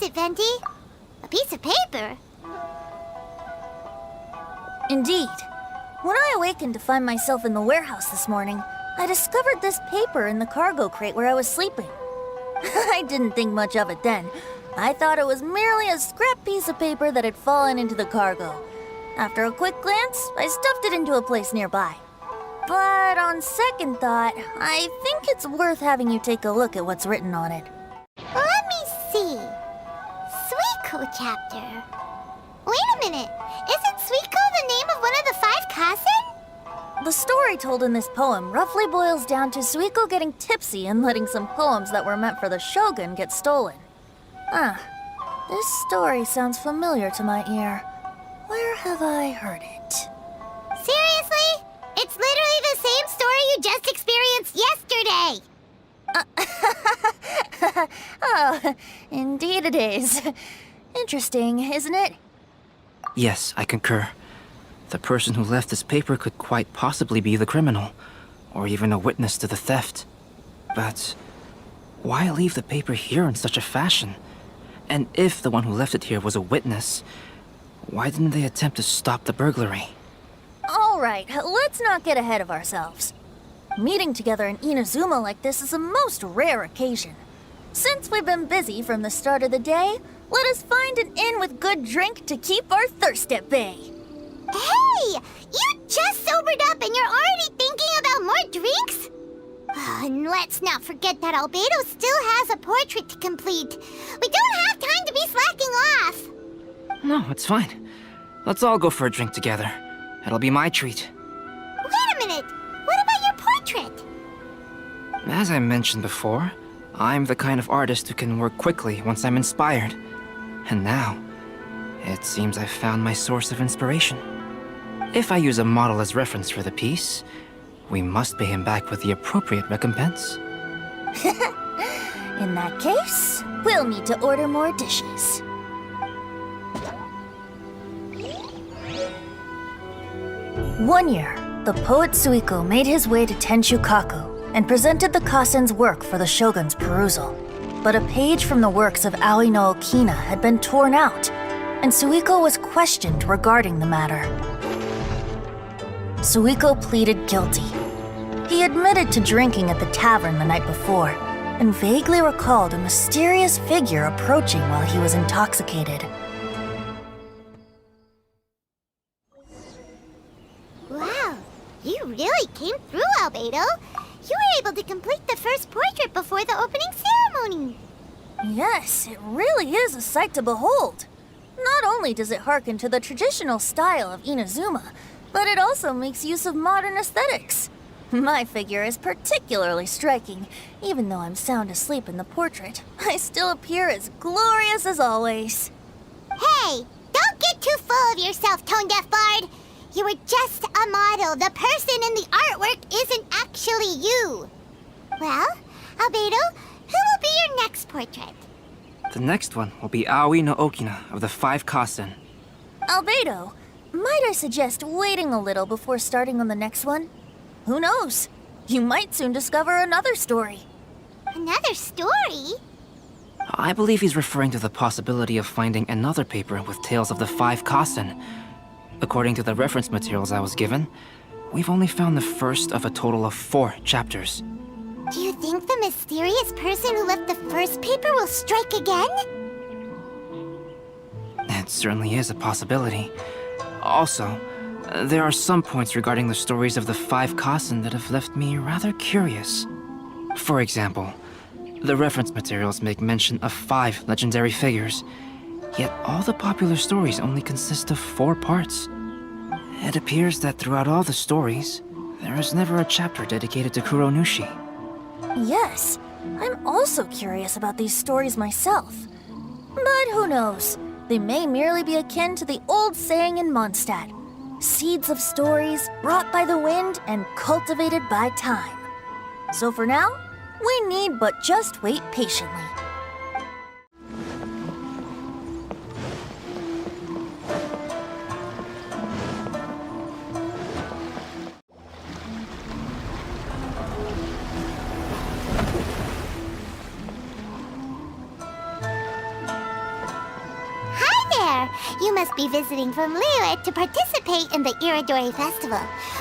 is it, Venti? A piece of paper? Indeed. When I awakened to find myself in the warehouse this morning, I discovered this paper in the cargo crate where I was sleeping. I didn't think much of it then. I thought it was merely a scrap piece of paper that had fallen into the cargo. After a quick glance, I stuffed it into a place nearby. But on second thought, I think it's worth having you take a look at what's written on it. Let me see. Suiko chapter. Wait a minute. Isn't Suiko the name of one of the 5 Kasen? The story told in this poem roughly boils down to Suiko getting tipsy and letting some poems that were meant for the shogun get stolen. This story sounds familiar to my ear. Where have I heard it? Seriously? It's literally the same story you just experienced yesterday! Oh, indeed it is. Interesting, isn't it? Yes, I concur. The person who left this paper could quite possibly be the criminal, or even a witness to the theft. But why leave the paper here in such a fashion? And if the one who left it here was a witness, why didn't they attempt to stop the burglary? Alright, let's not get ahead of ourselves. Meeting together in Inazuma like this is a most rare occasion. Since we've been busy from the start of the day, let us find an inn with good drink to keep our thirst at bay. Hey! You just sobered up and you're already thinking about more drinks? And let's not forget that Albedo still has a portrait to complete. We don't have time to be slacking off. No, it's fine. Let's all go for a drink together. It'll be my treat. Wait a minute! What about your portrait? As I mentioned before, I'm the kind of artist who can work quickly once I'm inspired. And now, it seems I've found my source of inspiration. If I use a model as reference for the piece, we must pay him back with the appropriate recompense. In that case, we'll need to order more dishes. One year, the poet Suiko made his way to Tenshukaku and presented the Kasen's work for the shogun's perusal. But a page from the works of Aoi no Okina had been torn out, and Suiko was questioned regarding the matter. Suiko pleaded guilty. He admitted to drinking at the tavern the night before, and vaguely recalled a mysterious figure approaching while he was intoxicated. Wow, you really came through, Albedo. You were able to complete the first portrait before the opening ceremony. Yes, it really is a sight to behold. Not only does it harken to the traditional style of Inazuma, but it also makes use of modern aesthetics. My figure is particularly striking. Even though I'm sound asleep in the portrait, I still appear as glorious as always. Hey, don't get too full of yourself, tone-deaf bard. You were just a model. The person in the artwork isn't actually you. Well, Albedo, who will be your next portrait? The next one will be Aoi no Okina of the 5 Kasen. Albedo, might I suggest waiting a little before starting on the next one? Who knows? You might soon discover another story. Another story? I believe he's referring to the possibility of finding another paper with tales of the 5 Kasen. According to the reference materials I was given, we've only found the first of a total of 4 chapters. Do you think the mysterious person who left the first paper will strike again? It certainly is a possibility. Also, there are some points regarding the stories of the 5 Kasen that have left me rather curious. For example, the reference materials make mention of 5 legendary figures, yet all the popular stories only consist of 4 parts. It appears that throughout all the stories, there is never a chapter dedicated to Kuronushi. Yes, I'm also curious about these stories myself. But who knows? They may merely be akin to the old saying in Mondstadt: seeds of stories brought by the wind and cultivated by time. So for now, we need but just wait patiently. there. You must be visiting from Liyue to participate in the Iridori Festival.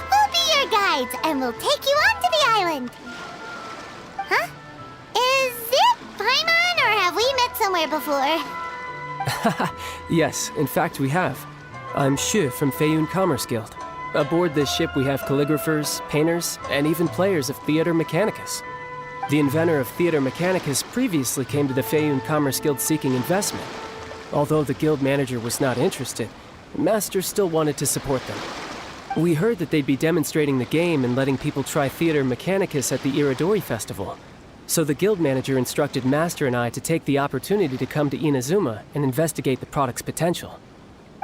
We'll be your guides, and we'll take you onto the island. Huh? Is it Paimon, or have we met somewhere before? Yes, in fact we have. I'm Hues from Feiyun Commerce Guild. Aboard this ship we have calligraphers, painters, and even players of Theater Mechanicus. The inventor of Theater Mechanicus previously came to the Feiyun Commerce Guild seeking investment. Although the guild manager was not interested, the Master still wanted to support them. We heard that they'd be demonstrating the game and letting people try Theater Mechanicus at the Iridori Festival. So the guild manager instructed Master and I to take the opportunity to come to Inazuma and investigate the product's potential.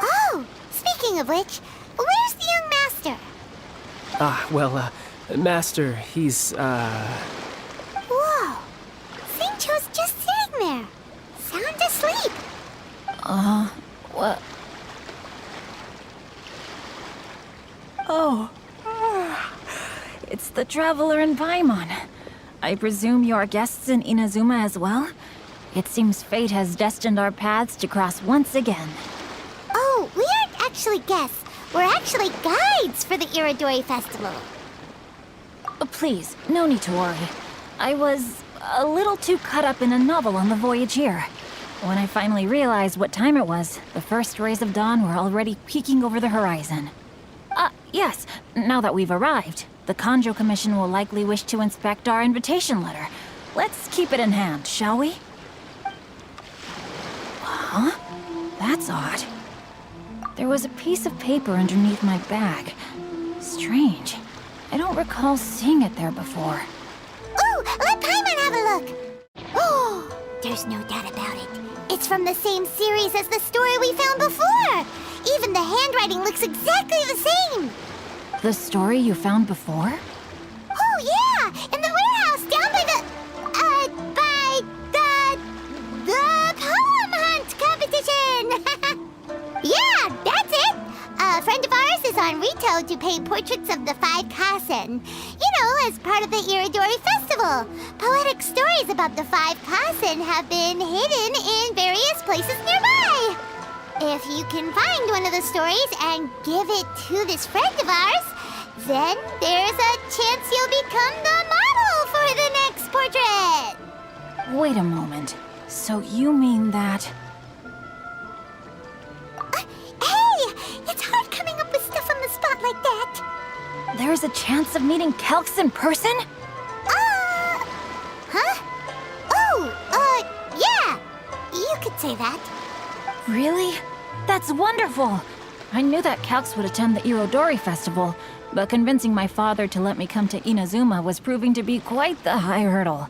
Oh, speaking of which, where's the young master? Master, he's, Whoa! Xingqiu's just sitting there, sound asleep. What? Oh. It's the Traveler and Paimon. I presume you are guests in Inazuma as well? It seems fate has destined our paths to cross once again. Oh, we aren't actually guests. We're actually guides for the Iridori Festival. Please, no need to worry. I was a little too caught up in a novel on the voyage here. When I finally realized what time it was, the first rays of dawn were already peeking over the horizon. Yes, now that we've arrived, the Kanjo Commission will likely wish to inspect our invitation letter. Let's keep it in hand, shall we? Huh? That's odd. There was a piece of paper underneath my bag. Strange. I don't recall seeing it there before. Ooh, let Paimon have a look! Oh, there's no doubt about it. It's from the same series as the story we found before! Even the handwriting looks exactly the same! The story you found before? Oh, yeah! In the warehouse down by the poem hunt competition! Yeah, that's it! A friend of ours is on Rito to paint portraits of the 5 Kasen. You know, as part of the Iridori Festival. Poetic stories about the 5 Kasen have been hidden in various places nearby. If you can find one of the stories and give it to this friend of ours, then there's a chance you'll become the model for the next portrait. Wait a moment. So you mean that... Hey! It's hard coming up with stuff on the spot like that. There's a chance of meeting Calx in person? Huh? Oh, yeah! You could say that. Really? That's wonderful! I knew that Calx would attend the Irodori Festival, but convincing my father to let me come to Inazuma was proving to be quite the high hurdle.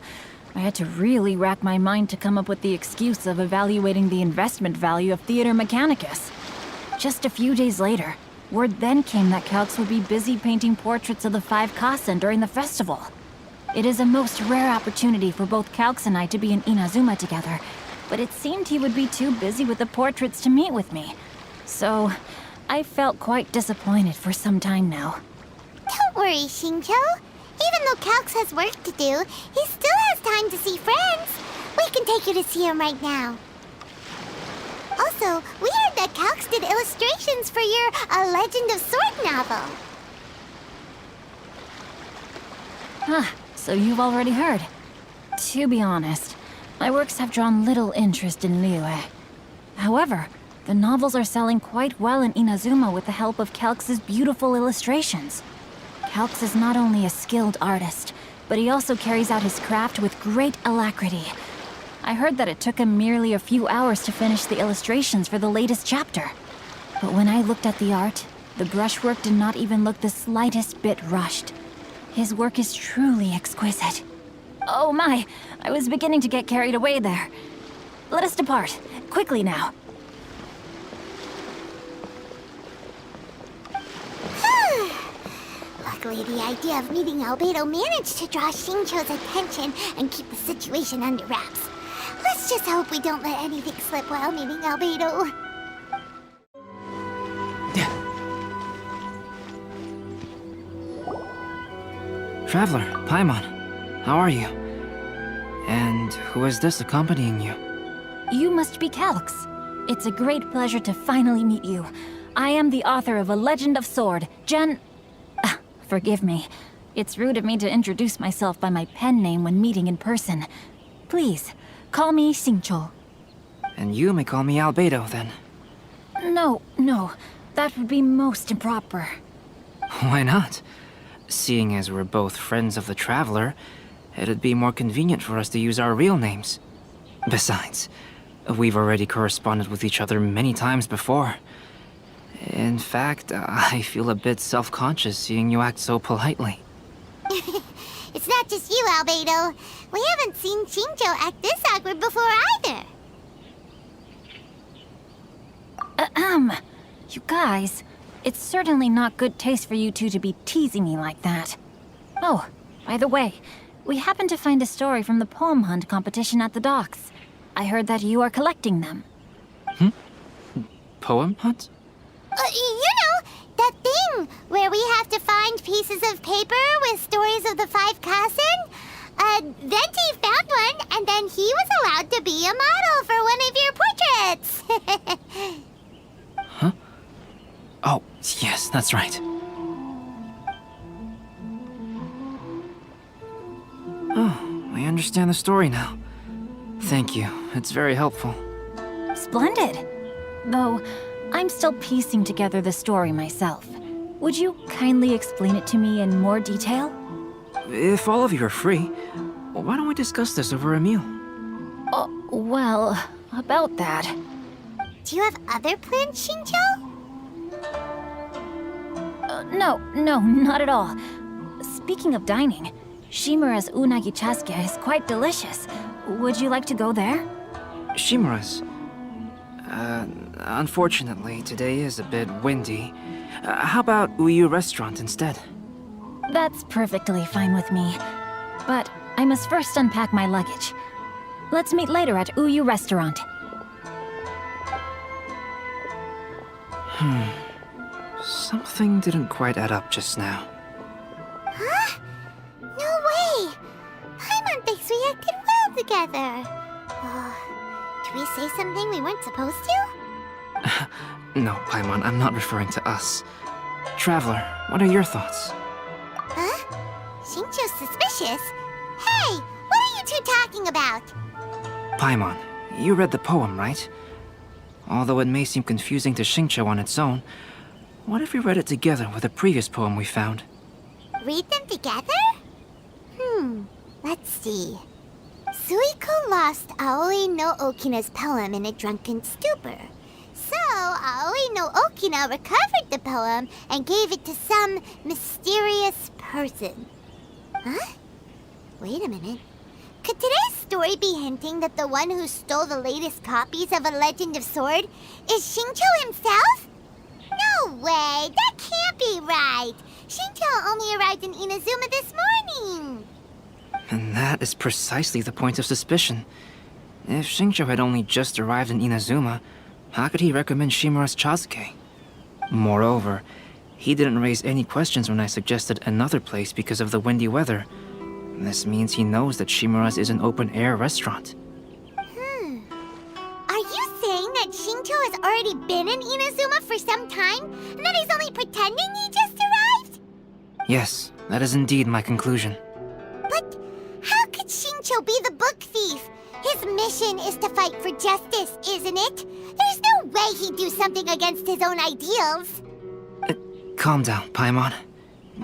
I had to really rack my mind to come up with the excuse of evaluating the investment value of Theater Mechanicus. Just a few days later, word then came that Calx would be busy painting portraits of the 5 Kasen during the festival. It is a most rare opportunity for both Calx and I to be in Inazuma together, but it seemed he would be too busy with the portraits to meet with me. So, I felt quite disappointed for some time now. Don't worry, Xingqiu. Even though Calx has work to do, he still has time to see friends. We can take you to see him right now. Also, we heard that Calx did illustrations for your A Legend of Sword novel. So you've already heard. To be honest, my works have drawn little interest in Liyue. However, the novels are selling quite well in Inazuma with the help of Calx's beautiful illustrations. Calx is not only a skilled artist, but he also carries out his craft with great alacrity. I heard that it took him merely a few hours to finish the illustrations for the latest chapter. But when I looked at the art, the brushwork did not even look the slightest bit rushed. His work is truly exquisite. Oh my, I was beginning to get carried away there. Let us depart, quickly now. Luckily, the idea of meeting Albedo managed to draw Xingqiu's attention and keep the situation under wraps. Let's just hope we don't let anything slip while meeting Albedo. Traveler, Paimon, how are you? And who is this accompanying you? You must be Calx. It's a great pleasure to finally meet you. I am the author of A Legend of Sword, Forgive me. It's rude of me to introduce myself by my pen name when meeting in person. Please, call me Xingqiu. And you may call me Albedo, then. No, that would be most improper. Why not? Seeing as we're both friends of the Traveler, it'd be more convenient for us to use our real names. Besides, we've already corresponded with each other many times before. In fact, I feel a bit self-conscious seeing you act so politely. It's not just you, Albedo. We haven't seen Xingqiu act this awkward before either. You guys, it's certainly not good taste for you two to be teasing me like that. Oh, by the way, we happened to find a story from the poem hunt competition at the docks. I heard that you are collecting them. Poem hunt? That thing where we have to find pieces of paper with stories of the 5 Kassen. Venti found one, and then he was allowed to be a model for one of your portraits. Huh? Oh, yes, that's right. Oh, I understand the story now. Thank you. It's very helpful. Splendid. Though, I'm still piecing together the story myself. Would you kindly explain it to me in more detail? If all of you are free, why don't we discuss this over a meal? Oh, well, about that. Do you have other plans, Xingqiu? No, not at all. Speaking of dining, Shimura's unagi chasuke is quite delicious. Would you like to go there? Shimura's. Unfortunately, today is a bit windy. How about Uyu Restaurant instead? That's perfectly fine with me. But I must first unpack my luggage. Let's meet later at Uyu Restaurant. Something didn't quite add up just now. Huh? No way! Paimon thinks we acted well together. Did we say something we weren't supposed to? No, Paimon, I'm not referring to us. Traveler, what are your thoughts? Huh? Xingqiu's suspicious? Hey, what are you two talking about? Paimon, you read the poem, right? Although it may seem confusing to Xingqiu on its own, what if we read it together with a previous poem we found? Read them together? Let's see. Suiko lost Aoi no Okina's poem in a drunken stupor. So, Aoi no Okina recovered the poem and gave it to some mysterious person. Huh? Wait a minute. Could today's story be hinting that the one who stole the latest copies of A Legend of Sword is Xingqiu himself? No way! That can't be right! Xingqiu only arrived in Inazuma this morning! And that is precisely the point of suspicion. If Xingqiu had only just arrived in Inazuma, how could he recommend Shimura's chasuke? Moreover, he didn't raise any questions when I suggested another place because of the windy weather. This means he knows that Shimura's is an open-air restaurant. Are you saying that Xingqiu has already been in Inazuma for some time, and that he's only pretending he just arrived? Yes, that is indeed my conclusion. But how could Xingqiu be the book thief? His mission is to fight for justice, isn't it? There's no way he'd do something against his own ideals. Calm down, Paimon.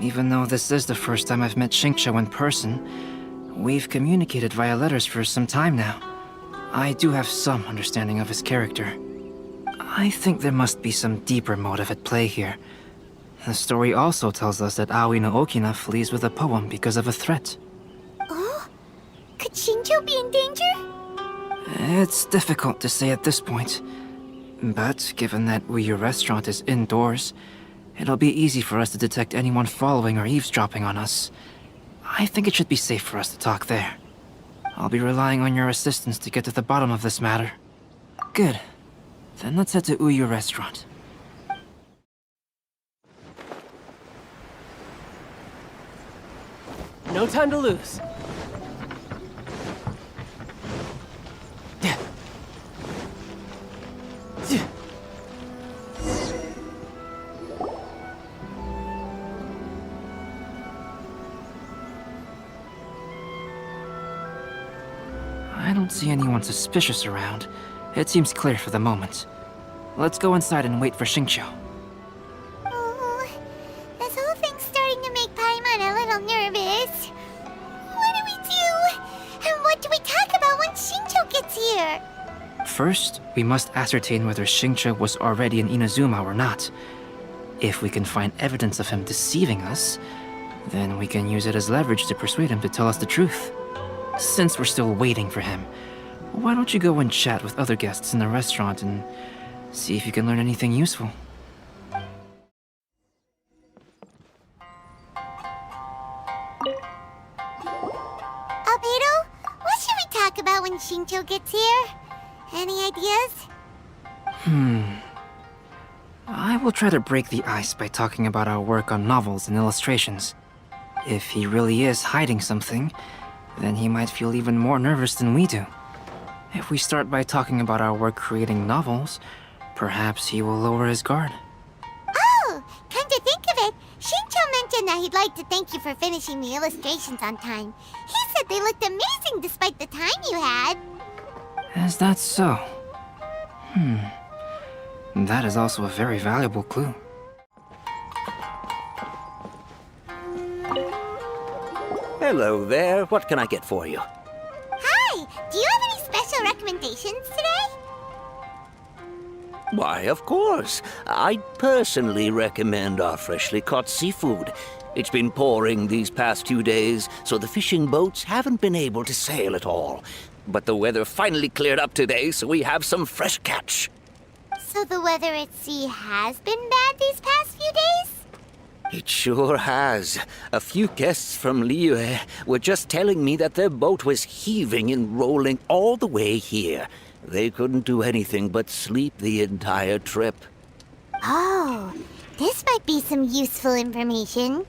Even though this is the first time I've met Xingqiu in person, we've communicated via letters for some time now. I do have some understanding of his character. I think there must be some deeper motive at play here. The story also tells us that Aoi no Okina flees with a poem because of a threat. Oh? Could Xingqiu be in danger? It's difficult to say at this point. But given that Uyu Restaurant is indoors, it'll be easy for us to detect anyone following or eavesdropping on us. I think it should be safe for us to talk there. I'll be relying on your assistance to get to the bottom of this matter. Good. Then let's head to Uyu Restaurant. No time to lose. I don't see anyone suspicious around. It seems clear for the moment. Let's go inside and wait for Xingqiu. Oh, this whole thing's starting to make Paimon a little nervous. What do we do? And what do we talk about when Xingqiu gets here? First, we must ascertain whether Xingqiu was already in Inazuma or not. If we can find evidence of him deceiving us, then we can use it as leverage to persuade him to tell us the truth. Since we're still waiting for him, why don't you go and chat with other guests in the restaurant and see if you can learn anything useful? Albedo, what should we talk about when Xingqiu gets here? Any ideas? I will try to break the ice by talking about our work on novels and illustrations. If he really is hiding something, then he might feel even more nervous than we do. If we start by talking about our work creating novels, perhaps he will lower his guard. Oh, come to think of it, Xingqiu mentioned that he'd like to thank you for finishing the illustrations on time. He said they looked amazing despite the time you had. Is that so? That is also a very valuable clue. Hello there. What can I get for you? Hi, do you have any special recommendations today? Why, of course. I'd personally recommend our freshly caught seafood. It's been pouring these past 2 days, so the fishing boats haven't been able to sail at all. But the weather finally cleared up today, so we have some fresh catch. So the weather at sea has been bad these past few days? It sure has. A few guests from Liyue were just telling me that their boat was heaving and rolling all the way here. They couldn't do anything but sleep the entire trip. Oh, this might be some useful information.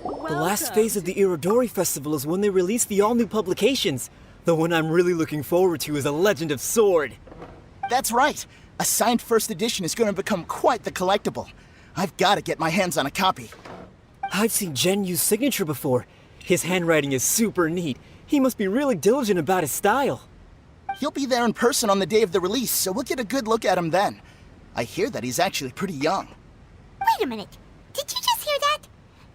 The last phase of the Irodori Festival is when they release the all-new publications. The one I'm really looking forward to is A Legend of Sword. That's right. A signed first edition is going to become quite the collectible. I've got to get my hands on a copy. I've seen Gen Yu's signature before. His handwriting is super neat. He must be really diligent about his style. He'll be there in person on the day of the release, so we'll get a good look at him then. I hear that he's actually pretty young. Wait a minute. Did you just hear that?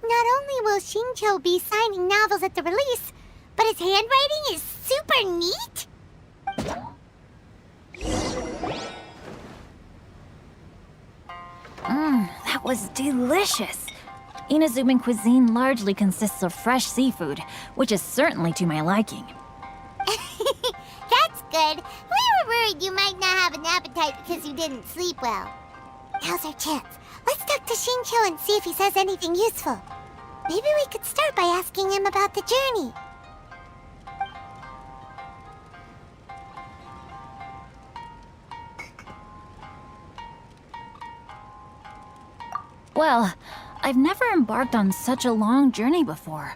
Not only will Xingqiu be signing novels at the release, but his handwriting is super neat? That was delicious. Inazuman cuisine largely consists of fresh seafood, which is certainly to my liking. That's good. We were worried you might not have an appetite because you didn't sleep well. Now's our chance. Let's talk to Xingqiu and see if he says anything useful. Maybe we could start by asking him about the journey. Well, I've never embarked on such a long journey before.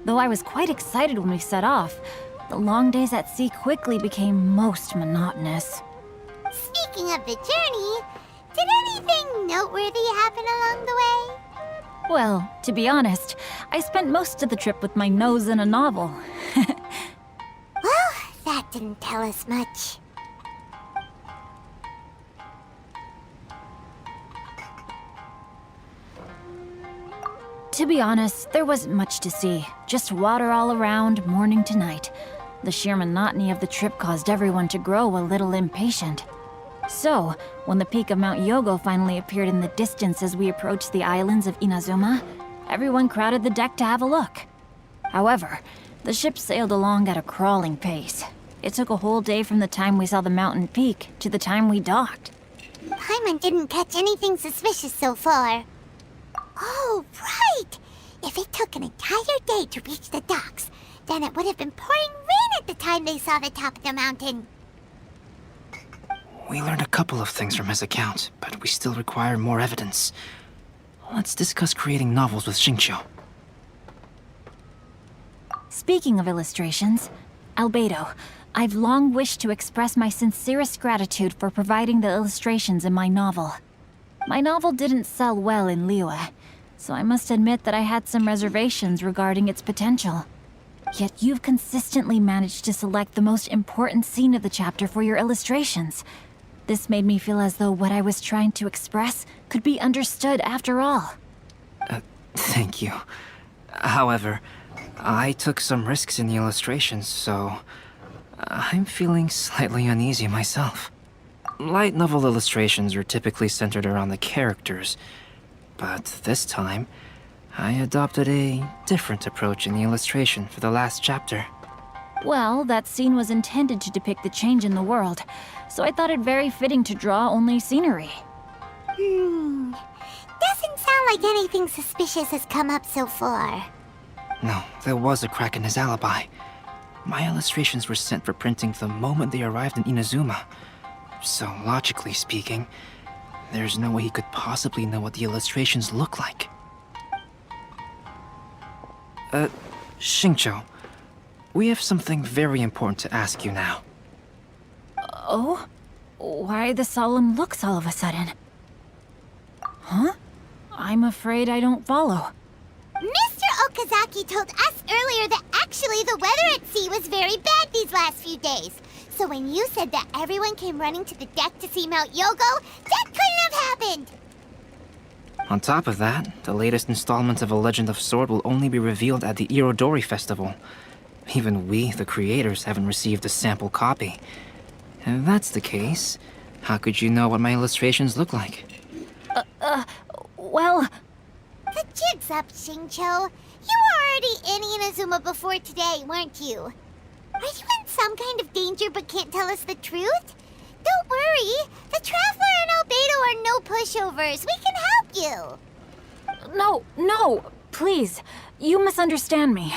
Though I was quite excited when we set off, the long days at sea quickly became most monotonous. Speaking of the journey, did anything noteworthy happen along the way? Well, to be honest, I spent most of the trip with my nose in a novel. Well, that didn't tell us much. To be honest, there wasn't much to see. Just water all around, morning to night. The sheer monotony of the trip caused everyone to grow a little impatient. So, when the peak of Mount Yogo finally appeared in the distance as we approached the islands of Inazuma, everyone crowded the deck to have a look. However, the ship sailed along at a crawling pace. It took a whole day from the time we saw the mountain peak to the time we docked. Paimon didn't catch anything suspicious so far. Oh, right! If it took an entire day to reach the docks, then it would have been pouring rain at the time they saw the top of the mountain. We learned a couple of things from his account, but we still require more evidence. Let's discuss creating novels with Xingqiu. Speaking of illustrations, Albedo, I've long wished to express my sincerest gratitude for providing the illustrations in my novel. My novel didn't sell well in Liyue, so I must admit that I had some reservations regarding its potential. Yet you've consistently managed to select the most important scene of the chapter for your illustrations. This made me feel as though what I was trying to express could be understood after all. Thank you. However, I took some risks in the illustrations, so I'm feeling slightly uneasy myself. Light novel illustrations are typically centered around the characters, but this time, I adopted a different approach in the illustration for the last chapter. Well, that scene was intended to depict the change in the world, so I thought it very fitting to draw only scenery. Doesn't sound like anything suspicious has come up so far. No, there was a crack in his alibi. My illustrations were sent for printing the moment they arrived in Inazuma. So, logically speaking, there's no way he could possibly know what the illustrations look like. Xingqiu, we have something very important to ask you now. Oh? Why the solemn looks all of a sudden? Huh? I'm afraid I don't follow. Mr. Okazaki told us earlier that actually the weather at sea was very bad these last few days. So when you said that everyone came running to the deck to see Mount Yogo, that couldn't have happened! On top of that, the latest installment of A Legend of Sword will only be revealed at the Irodori Festival. Even we, the creators, haven't received a sample copy. If that's the case, how could you know what my illustrations look like? Well... The jig's up, Xingqiu. You were already in Inazuma before today, weren't you? Are you in some kind of danger but can't tell us the truth? Don't worry. The Traveler and Albedo are no pushovers. We can help you. No, please. You misunderstand me.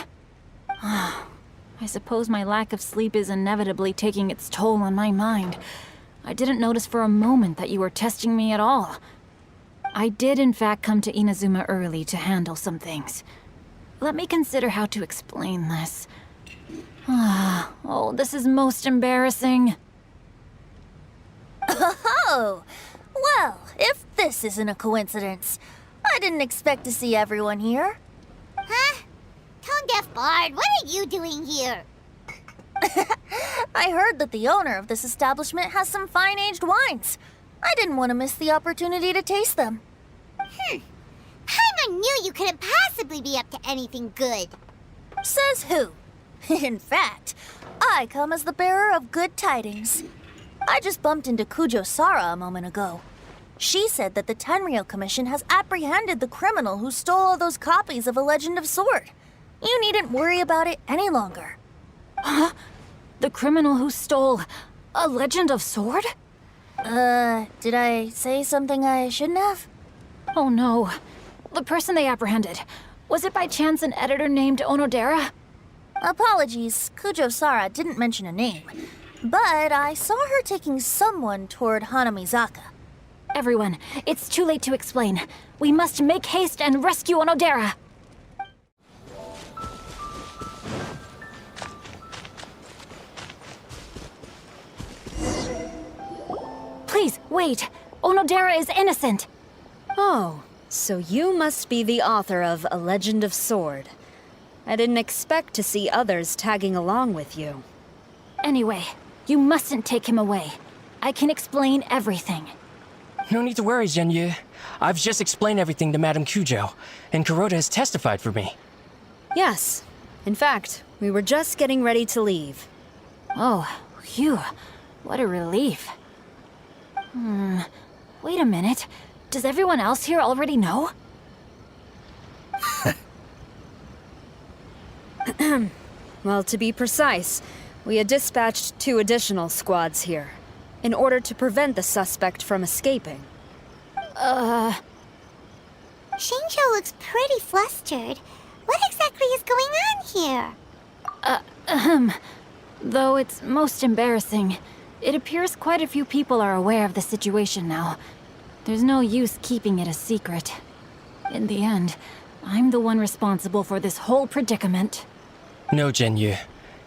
I suppose my lack of sleep is inevitably taking its toll on my mind. I didn't notice for a moment that you were testing me at all. I did in fact come to Inazuma early to handle some things. Let me consider how to explain this. Oh, this is most embarrassing. Oh! Well, if this isn't a coincidence, I didn't expect to see everyone here. Huh? Tone-deaf Bard, what are you doing here? I heard that the owner of this establishment has some fine-aged wines. I didn't want to miss the opportunity to taste them. Paimon knew you couldn't possibly be up to anything good. Says who? In fact, I come as the bearer of good tidings. I just bumped into Kujo Sara a moment ago. She said that the Tenryou Commission has apprehended the criminal who stole all those copies of A Legend of Sword. You needn't worry about it any longer. Huh? The criminal who stole A Legend of Sword? Did I say something I shouldn't have? Oh no. The person they apprehended. Was it by chance an editor named Onodera? Apologies, Kujo Sara didn't mention a name. But I saw her taking someone toward Hanamizaka. Everyone, it's too late to explain. We must make haste and rescue Onodera. Please, wait. Onodera is innocent. Oh, so you must be the author of A Legend of Sword. I didn't expect to see others tagging along with you. Anyway, you mustn't take him away. I can explain everything. No need to worry, Zhenyu. I've just explained everything to Madame Kujo, and Kuroda has testified for me. Yes. In fact, we were just getting ready to leave. Oh, phew. What a relief. Wait a minute. Does everyone else here already know? Well, to be precise, we had dispatched 2 additional squads here, in order to prevent the suspect from escaping. Xingqiu looks pretty flustered. What exactly is going on here? Though it's most embarrassing, it appears quite a few people are aware of the situation now. There's no use keeping it a secret. In the end, I'm the one responsible for this whole predicament. No, Zhenyu.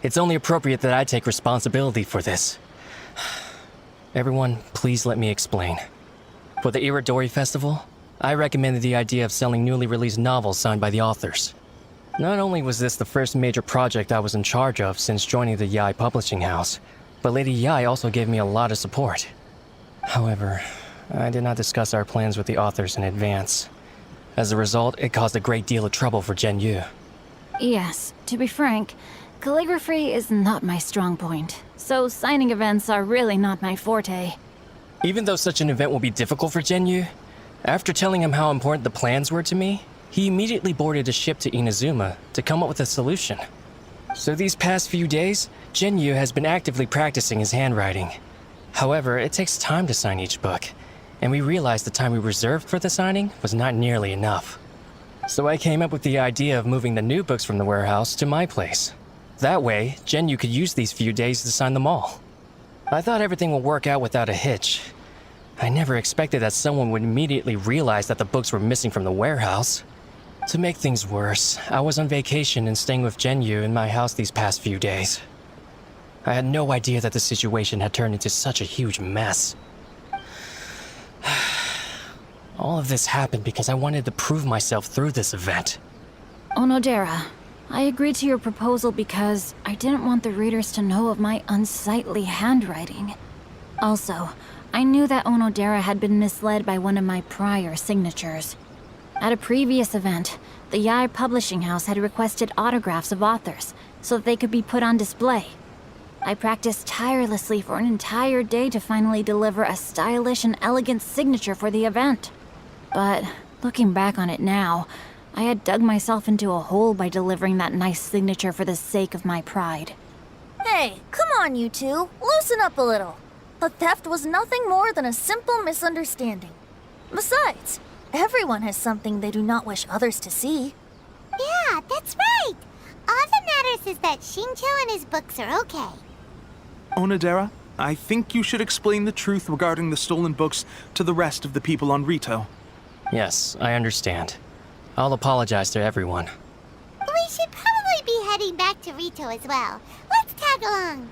It's only appropriate that I take responsibility for this. Everyone, please let me explain. For the Iridori Festival, I recommended the idea of selling newly released novels signed by the authors. Not only was this the first major project I was in charge of since joining the Yai publishing house, but Lady Yai also gave me a lot of support. However, I did not discuss our plans with the authors in advance. As a result, it caused a great deal of trouble for Yu. Yes, to be frank, calligraphy is not my strong point, so signing events are really not my forte. Even though such an event will be difficult for Yu, after telling him how important the plans were to me, he immediately boarded a ship to Inazuma to come up with a solution. So these past few days, Yu has been actively practicing his handwriting. However, it takes time to sign each book, and we realized the time we reserved for the signing was not nearly enough. So I came up with the idea of moving the new books from the warehouse to my place. That way, Yu could use these few days to sign them all. I thought everything would work out without a hitch. I never expected that someone would immediately realize that the books were missing from the warehouse. To make things worse, I was on vacation and staying with Yu in my house these past few days. I had no idea that the situation had turned into such a huge mess. All of this happened because I wanted to prove myself through this event. Onodera, I agreed to your proposal because I didn't want the readers to know of my unsightly handwriting. Also, I knew that Onodera had been misled by one of my prior signatures. At a previous event, the Yai publishing house had requested autographs of authors so that they could be put on display. I practiced tirelessly for an entire day to finally deliver a stylish and elegant signature for the event. But looking back on it now, I had dug myself into a hole by delivering that nice signature for the sake of my pride. Hey, come on, you two. Loosen up a little. The theft was nothing more than a simple misunderstanding. Besides, everyone has something they do not wish others to see. Yeah, that's right. All that matters is that Shincho and his books are okay. Onodera, I think you should explain the truth regarding the stolen books to the rest of the people on Rito. Yes, I understand. I'll apologize to everyone. We should probably be heading back to Rito as well. Let's tag along.